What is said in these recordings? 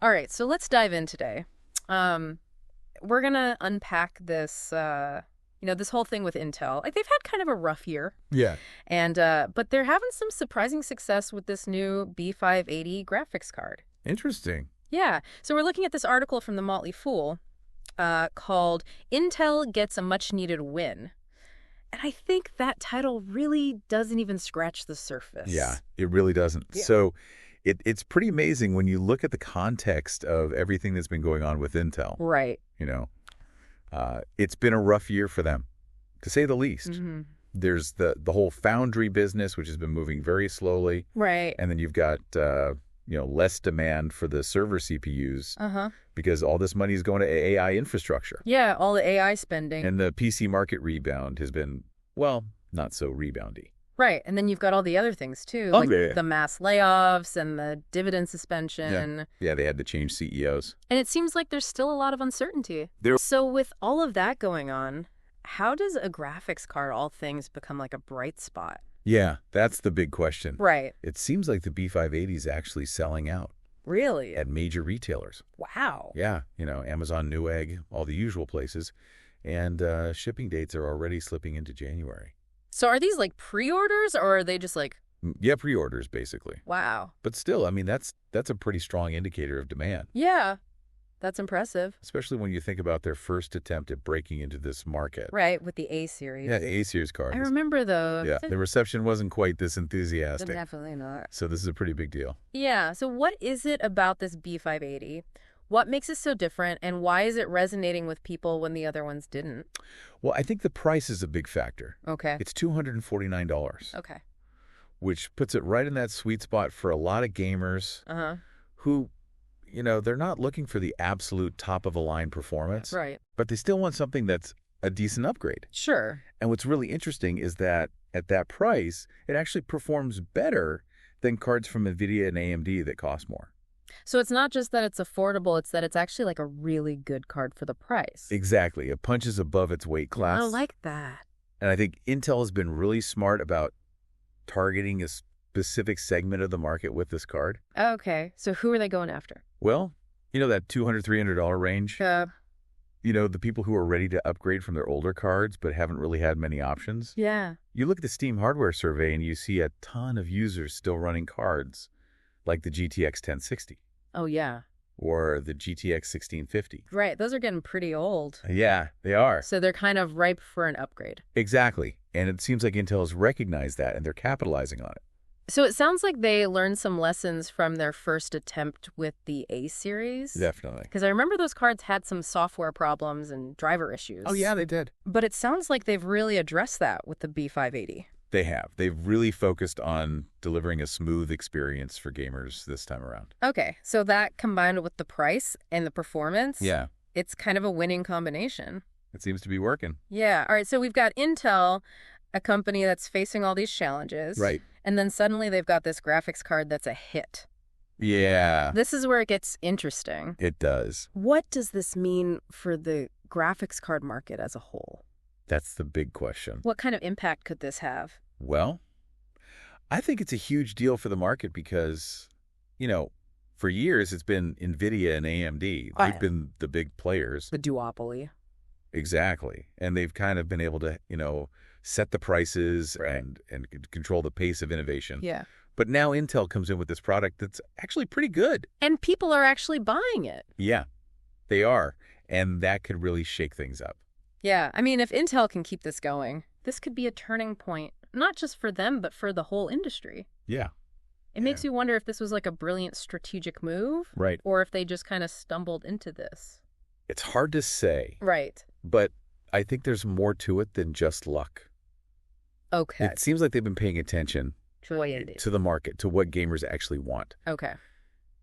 All right, so let's dive in today. We're going to unpack this, this whole thing with Intel. Like, they've had kind of a rough year. Yeah. But they're having some surprising success with this new B580 graphics card. Interesting. Yeah. So we're looking at this article from The Motley Fool called Intel Gets a Much-Needed Win. And I think that title really doesn't even scratch the surface. Yeah, it really doesn't. Yeah. So it's pretty amazing when you look at the context of everything that's been going on with Intel. Right. It's been a rough year for them, to say the least. Mm-hmm. There's the whole foundry business, which has been moving very slowly. Right. And then you've got, less demand for the server CPUs because all this money is going to AI infrastructure. Yeah, all the AI spending. And the PC market rebound has been, well, not so reboundy. Right. And then you've got all the other things, too, like the mass layoffs and the dividend suspension. Yeah, they had to change CEOs. And it seems like there's still a lot of uncertainty. So with all of that going on, how does a graphics card, all things, become like a bright spot? Yeah, that's the big question. Right. It seems like the B580 is actually selling out. Really? At major retailers. Wow. Yeah, Amazon, Newegg, all the usual places. And shipping dates are already slipping into January. So are these like pre-orders or are they just like... Yeah, pre-orders, basically. Wow. But still, I mean, that's a pretty strong indicator of demand. Yeah, that's impressive. Especially when you think about their first attempt at breaking into this market. Right, with the A-series. Yeah, the A-series card. I remember those. Yeah, the reception wasn't quite this enthusiastic. Definitely not. So this is a pretty big deal. Yeah, so what is it about this B580? What makes it so different, and why is it resonating with people when the other ones didn't? Well, I think the price is a big factor. Okay. It's $249. Okay. Which puts it right in that sweet spot for a lot of gamers who, they're not looking for the absolute top-of-the-line performance. Right. But they still want something that's a decent upgrade. Sure. And what's really interesting is that at that price, it actually performs better than cards from NVIDIA and AMD that cost more. So it's not just that it's affordable, it's that it's actually like a really good card for the price. Exactly. It punches above its weight class. I like that. And I think Intel has been really smart about targeting a specific segment of the market with this card. Okay. So who are they going after? Well, that $200, $300 range. The people who are ready to upgrade from their older cards but haven't really had many options. Yeah. You look at the Steam hardware survey and you see a ton of users still running cards like the GTX 1060. Oh, yeah. Or the GTX 1650. Right. Those are getting pretty old. Yeah, they are. So they're kind of ripe for an upgrade. Exactly. And it seems like Intel has recognized that, and they're capitalizing on it. So it sounds like they learned some lessons from their first attempt with the A-series. Definitely. Because I remember those cards had some software problems and driver issues. Oh, yeah, they did. But it sounds like they've really addressed that with the B580. They have. They've really focused on delivering a smooth experience for gamers this time around. Okay, so that combined with the price and the performance, Yeah. It's kind of a winning combination. It seems to be working. Yeah. All right, so we've got Intel, a company that's facing all these challenges. Right. And then suddenly they've got this graphics card that's a hit. Yeah. This is where it gets interesting. It does. What does this mean for the graphics card market as a whole? That's the big question. What kind of impact could this have? Well, I think it's a huge deal for the market because, for years it's been NVIDIA and AMD. They've been the big players. The duopoly. Exactly. And they've kind of been able to, set the prices Right. and control the pace of innovation. Yeah. But now Intel comes in with this product that's actually pretty good. And people are actually buying it. Yeah, they are. And that could really shake things up. Yeah. I mean, if Intel can keep this going, this could be a turning point, not just for them, but for the whole industry. Yeah. It makes you wonder if this was like a brilliant strategic move. Right. Or if they just kind of stumbled into this. It's hard to say. Right. But I think there's more to it than just luck. Okay. It seems like they've been paying attention to the market, to what gamers actually want. Okay.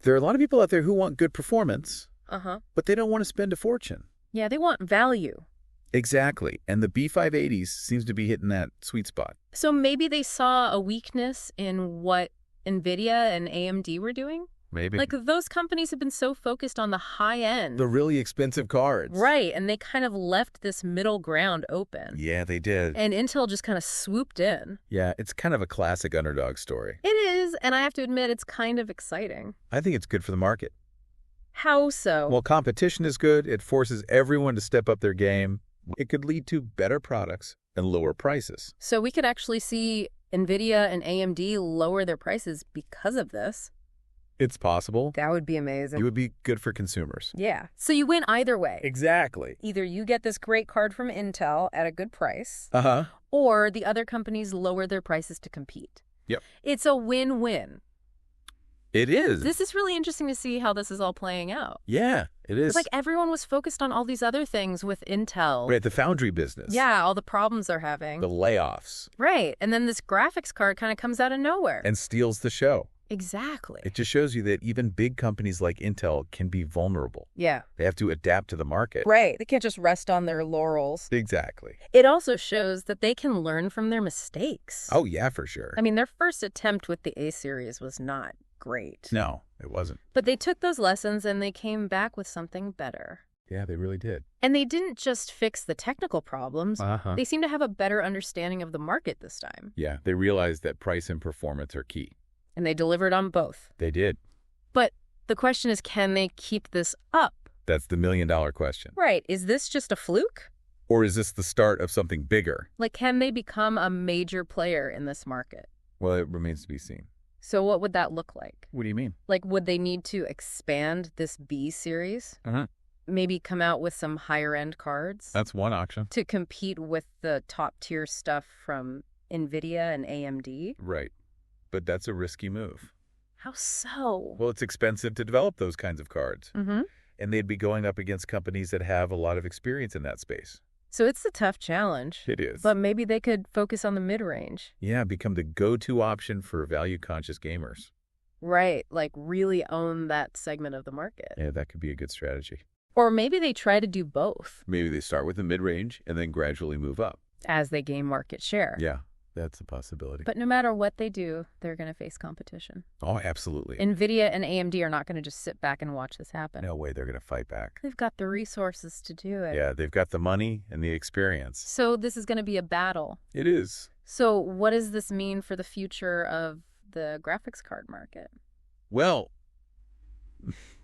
There are a lot of people out there who want good performance, but they don't want to spend a fortune. Yeah, they want value. Exactly. And the B580s seems to be hitting that sweet spot. So maybe they saw a weakness in what NVIDIA and AMD were doing? Maybe. Like, those companies have been so focused on the high end. The really expensive cards. Right, and they kind of left this middle ground open. Yeah, they did. And Intel just kind of swooped in. Yeah, it's kind of a classic underdog story. It is, and I have to admit, it's kind of exciting. I think it's good for the market. How so? Well, competition is good. It forces everyone to step up their game. It could lead to better products and lower prices. So we could actually see NVIDIA and AMD lower their prices because of this. It's possible. That would be amazing. It would be good for consumers. Yeah. So you win either way. Exactly. Either you get this great card from Intel at a good price, Uh-huh. or the other companies lower their prices to compete. Yep. It's a win-win. It is. This is really interesting to see how this is all playing out. Yeah, it is. It's like everyone was focused on all these other things with Intel. Right, the foundry business. Yeah, all the problems they're having. The layoffs. Right. And then this graphics card kind of comes out of nowhere. And steals the show. Exactly. It just shows you that even big companies like Intel can be vulnerable. Yeah. They have to adapt to the market. Right. They can't just rest on their laurels. Exactly. It also shows that they can learn from their mistakes. Oh, yeah, for sure. I mean, their first attempt with the A series was not great. No, it wasn't. But they took those lessons and they came back with something better. Yeah, they really did. And they didn't just fix the technical problems. Uh-huh. They seem to have a better understanding of the market this time. Yeah, they realized that price and performance are key. And they delivered on both. They did. But the question is, can they keep this up? That's the million-dollar question. Right. Is this just a fluke? Or is this the start of something bigger? Like, can they become a major player in this market? Well, it remains to be seen. So what would that look like? What do you mean? Like, would they need to expand this B series? Uh-huh. Maybe come out with some higher-end cards? That's one option. To compete with the top-tier stuff from NVIDIA and AMD? Right. But that's a risky move. How so? Well, it's expensive to develop those kinds of cards. Mm-hmm. And they'd be going up against companies that have a lot of experience in that space. So it's a tough challenge. It is. But maybe they could focus on the mid-range. Yeah, become the go-to option for value-conscious gamers. Right, like really own that segment of the market. Yeah, that could be a good strategy. Or maybe they try to do both Maybe they start with the mid-range and then gradually move up. as they gain market share. Yeah, that's a possibility. But no matter what they do, they're going to face competition. Oh, absolutely. NVIDIA and AMD are not going to just sit back and watch this happen. No way they're going to fight back. They've got the resources to do it. Yeah, they've got the money and the experience. So this is going to be a battle. It is. So what does this mean for the future of the graphics card market? Well,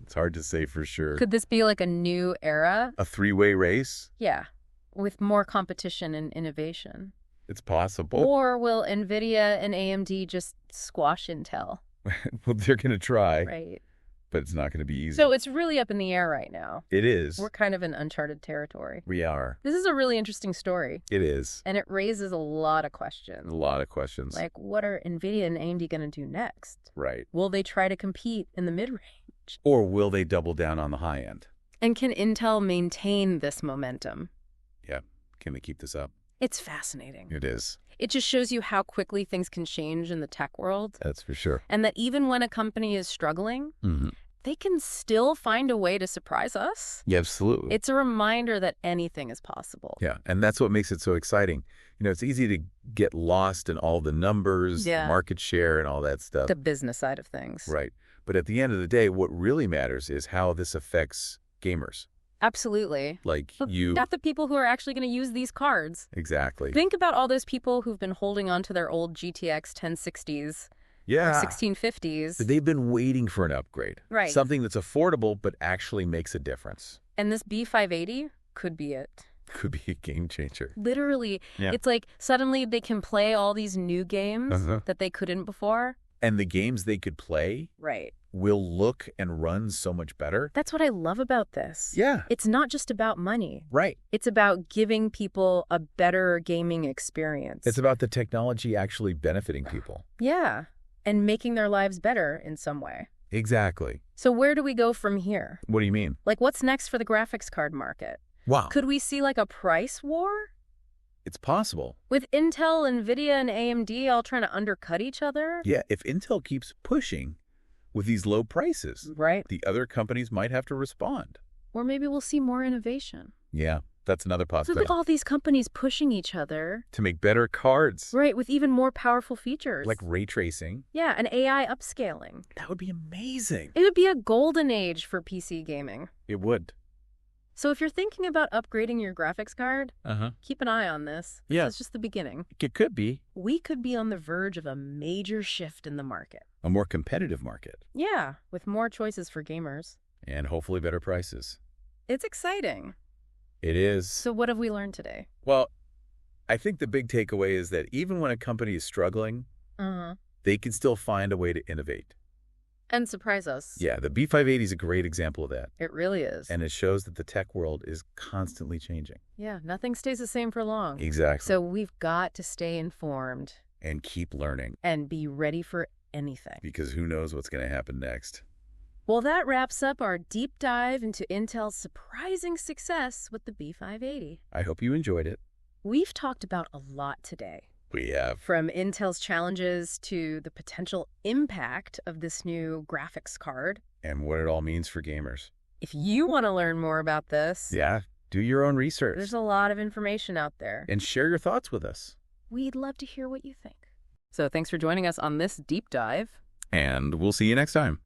it's hard to say for sure. Could this be like a new era? A three-way race? Yeah, with more competition and innovation. It's possible. Or will NVIDIA and AMD just squash Intel? Well, they're going to try, Right. but it's not going to be easy. So it's really up in the air right now. It is. We're kind of in uncharted territory. We are. This is a really interesting story, It is. and it raises a lot of A questions. lot of questions. Like, what are NVIDIA and AMD going to do next? Right. Will they try to compete in the mid-range? Or will they double down on the high end? And can Intel maintain this momentum? Yeah. Can they keep this up? It's fascinating. It is. It just shows you how quickly things can change in the tech world, That's for sure. and that even when a company is struggling, Mm-hmm. they can still find a way to surprise us. Yeah, absolutely. It's a reminder that anything is possible. Yeah, and that's what makes it so exciting. You know, it's easy to get lost in all the numbers, Yeah. market share, and all that stuff. The business side of things. Right. But at the end of the day, what really matters is how this affects gamers. Absolutely. Like But you. not the people who are actually going to use these cards. Exactly. Think about all those people who've been holding on to their old GTX 1060s or Yeah. 1650s. They've been waiting for an upgrade. Right. Something that's affordable but actually makes a difference. And this B580 could be it. Could be a game changer. Literally, Yeah. it's like suddenly they can play all these new games Uh-huh. that they couldn't before. And the games they could play Right. will look and run so much better. That's what I love about this. Yeah. It's not just about money. Right. It's about giving people a better gaming experience. It's about the technology actually benefiting people. Yeah. And making their lives better in some way. Exactly. So where do we go from here? What do you mean? Like, what's next for the graphics card market? Wow. Could we see like a price war? It's possible. With Intel, NVIDIA, and AMD all trying to undercut each other? Yeah, if Intel keeps pushing with these low prices, Right. the other companies might have to respond. Or maybe we'll see more innovation. Yeah, that's another Look possibility. at all these companies pushing each other. To make better cards, Right, with even more powerful features. like ray tracing. Yeah, and AI upscaling. That would be amazing. It would be a golden age for PC gaming. It would. So if you're thinking about upgrading your graphics card, Uh-huh. keep an eye on this. Yeah. This is just the beginning. It could be We could be on the verge of a major shift in the market. a more competitive market. Yeah, with more choices for gamers. And hopefully better prices. It's exciting. It is. So what have we learned today? Well, I think the big takeaway is that even when a company is struggling, they can still find a way to innovate. And surprise us. Yeah, the B580 is a great example of that. It really is. And it shows that the tech world is constantly changing. Yeah, nothing stays the same for long. Exactly. So we've got to stay informed. And keep learning. And be ready for anything. Because who knows what's going to happen next. Well, that wraps up our deep dive into Intel's surprising success with the B580. I hope you enjoyed it. We've talked about a lot today. We have. From Intel's challenges to the potential impact of this new graphics card. And what it all means for gamers. If you want to learn more about this, yeah, do your own research. There's a lot of information out there. And share your thoughts with us. We'd love to hear what you think. So thanks for joining us on this deep dive. And we'll see you next time.